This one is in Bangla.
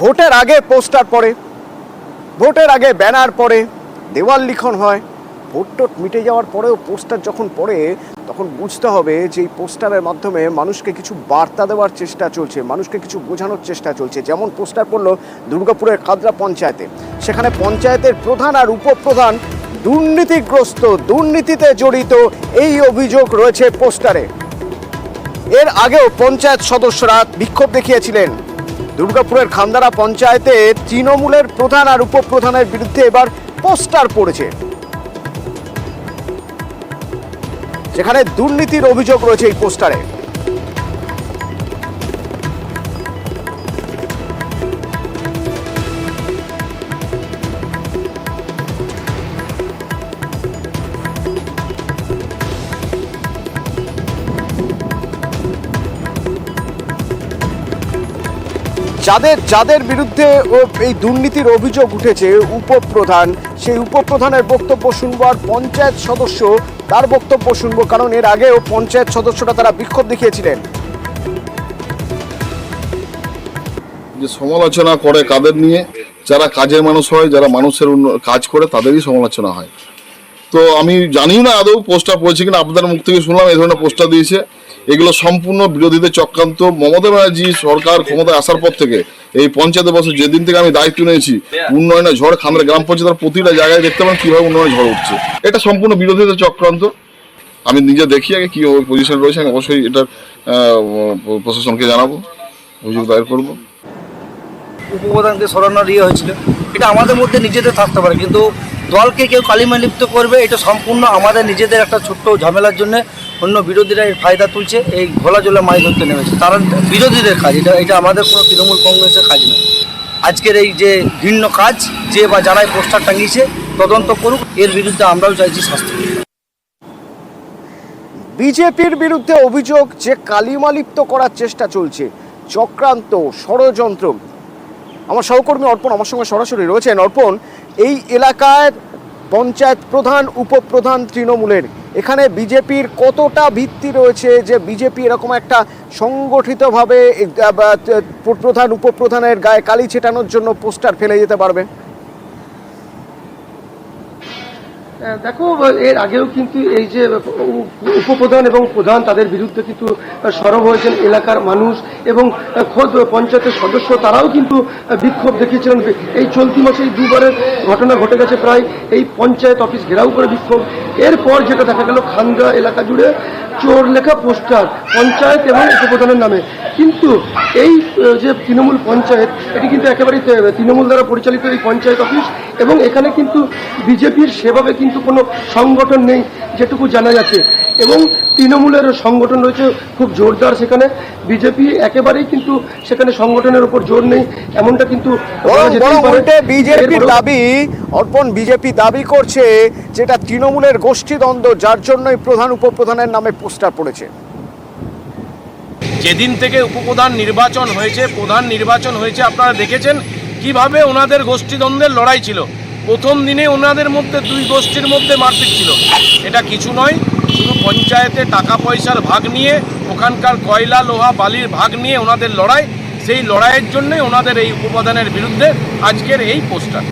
ভোটের আগে পোস্টার পড়ে, ভোটের আগে ব্যানার পড়ে, দেওয়াল লিখন হয়, ভোট টোট মিটে যাওয়ার পরেও পোস্টার যখন পড়ে তখন বুঝতে হবে যে এই পোস্টারের মাধ্যমে মানুষকে কিছু বার্তা দেওয়ার চেষ্টা চলছে, মানুষকে কিছু বোঝানোর চেষ্টা চলছে। যেমন পোস্টার পড়লো দুর্গাপুরের কাদরা পঞ্চায়েতে, সেখানে পঞ্চায়েতের প্রধান আর উপপ্রধান দুর্নীতিগ্রস্ত, দুর্নীতিতে জড়িত, এই অভিযোগ রয়েছে পোস্টারে। এর আগেও পঞ্চায়েত সদস্যরা বিক্ষোভ দেখিয়েছিলেন। দুর্গাপুরের খান্দারা পঞ্চায়েতে তৃণমূলের প্রধান আর উপপ্রধানের বিরুদ্ধে এবার পোস্টার পড়েছে, যেখানে দুর্নীতির অভিযোগ রয়েছে এই পোস্টারে। যাদের যাদের বিরুদ্ধে এই দুর্নীতির অভিযোগ উঠেছে, উপপ্রধান, সেই উপপ্রধানের বক্তব্য শুনবো আর পঞ্চায়েত সদস্য তার বক্তব্য শুনবো, কারণ এর আগেও পঞ্চায়েত সদস্যরা তারা বিক্ষোভ দেখিয়েছিলেন। যে সমালোচনা করে কাদের নিয়ে? যারা কাজের মানুষ হয়, যারা মানুষের কাজ করে তাদেরই সমালোচনা হয়। তো আমি জানি না আদৌ পোস্টার পড়েছে কিনা, আপনাদের মুখ থেকে শুনলাম এই ধরনের পোস্টার দিয়েছে। এগুলো সম্পূর্ণ বিরোধীদের চক্রান্ত। মমতা ব্যানার্জি সরকার ক্ষমতায় আসার পর থেকে এই পঞ্চায়েতে বছর যেদিন থেকে আমি দায়িত্ব নিয়েছি, উন্নয়নের ঝড় খান্দারা গ্রাম পঞ্চায়েতের প্রতিটা জায়গায় দেখতে পাবেন কিভাবে উন্নয়নের ঝড় উঠছে। এটা সম্পূর্ণ বিরোধীদের চক্রান্ত। আমি নিজে দেখি আগে কি পজিশন রয়েছে, আমি অবশ্যই এটা প্রশাসনকে জানাবো, অভিযোগ দায়ের করবো। উপপ্রধানকে সরানোর হয়েছিল, এটা আমাদের মধ্যে নিজেদের থাকতে পারে, কিন্তু দলকে কেউ কালিমালিপ্ত করবে এটা সম্পূর্ণ আমাদের নিজেদের একটা ছোট্ট ঝামেলার জন্য অন্য বিরোধীরা এর ফায়দা তুলছে, এই ঘোলা জলে মাছ ধরতে নেমেছে। তারা বিরোধীদের কাজ, এটা আমাদের কোনো তৃণমূল কংগ্রেসের কাজ নয়। আজকের এই যে ভিন্ন কাজ, যে বা যারাই পোস্টার টাঙিয়েছে তদন্ত করুক, এর বিরুদ্ধে আমরাও চাইছি শাস্তি। বিজেপির বিরুদ্ধে অভিযোগ যে কালিমালিপ্ত করার চেষ্টা চলছে, চক্রান্ত, ষড়যন্ত্র। আমার সহকর্মী অর্পণ আমার সঙ্গে সরাসরি রয়েছেন। অর্পণ, এই এলাকার পঞ্চায়েত প্রধান, উপপ্রধান তৃণমূলের, এখানে বিজেপির কতটা ভিত্তি রয়েছে যে বিজেপি এরকম একটা সংগঠিতভাবে প্রধান উপপ্রধানের গায়ে কালি ছেটানোর জন্য পোস্টার ফেলে যেতে পারবে? দেখো, এর আগেও কিন্তু এই যে উপপ্রধান এবং প্রধান তাদের বিরুদ্ধে কিন্তু সরব হয়েছেন এলাকার মানুষ এবং খোদ পঞ্চায়েতের সদস্য, তারাও কিন্তু বিক্ষোভ দেখিয়েছিলেন। এই চলতি মাসে এই দুবারের ঘটনা ঘটে গেছে, প্রায় এই পঞ্চায়েত অফিস ঘেরাও করে বিক্ষোভ। এরপর যেটা দেখা গেল, খান্দারা এলাকা জুড়ে চোর লেখা পোস্টার পঞ্চায়েত এবং উপপ্রধানের নামে। কিন্তু এই যে তৃণমূল পঞ্চায়েত, এটি কিন্তু একেবারেই তৃণমূল দ্বারা পরিচালিত এই পঞ্চায়েত অফিস, এবং এখানে কিন্তু বিজেপির সেভাবে কিন্তু কোনো সংগঠন নেই যেটুকু জানা যাচ্ছে, এবং তৃণমূলের সংগঠন রয়েছে খুব জোরদার। সেখানে বিজেপি একেবারেই কিন্তু সেখানে সংগঠনের উপর জোর নেই, এমনটা কিন্তু বিজেপির দাবি। অর্পণ, বিজেপি দাবি করছে যেটা তৃণমূলের গোষ্ঠীদ্বন্দ্ব, যার জন্যই প্রধান উপপ্রধানের নামে পোস্টার পড়েছে। যেদিন থেকে উপপ্রধান নির্বাচন হয়েছে, প্রধান নির্বাচন হয়েছে, আপনারা দেখেছেন কিভাবে ওনাদের গোষ্ঠীদ্বন্দ্বের লড়াই ছিল। প্রথম দিনে ওনাদের মধ্যে দুই গোষ্ঠীর মধ্যে মারপিট ছিল। এটা কিছু নয়, শুধু পঞ্চায়েতে টাকা পয়সার ভাগ নিয়ে, ওখানকার কয়লা লোহা বালির ভাগ নিয়ে ওনাদের লড়াই। সেই লড়াইয়ের জন্যই ওনাদের এই উপপ্রধানের বিরুদ্ধে আজকের এই পোস্টার।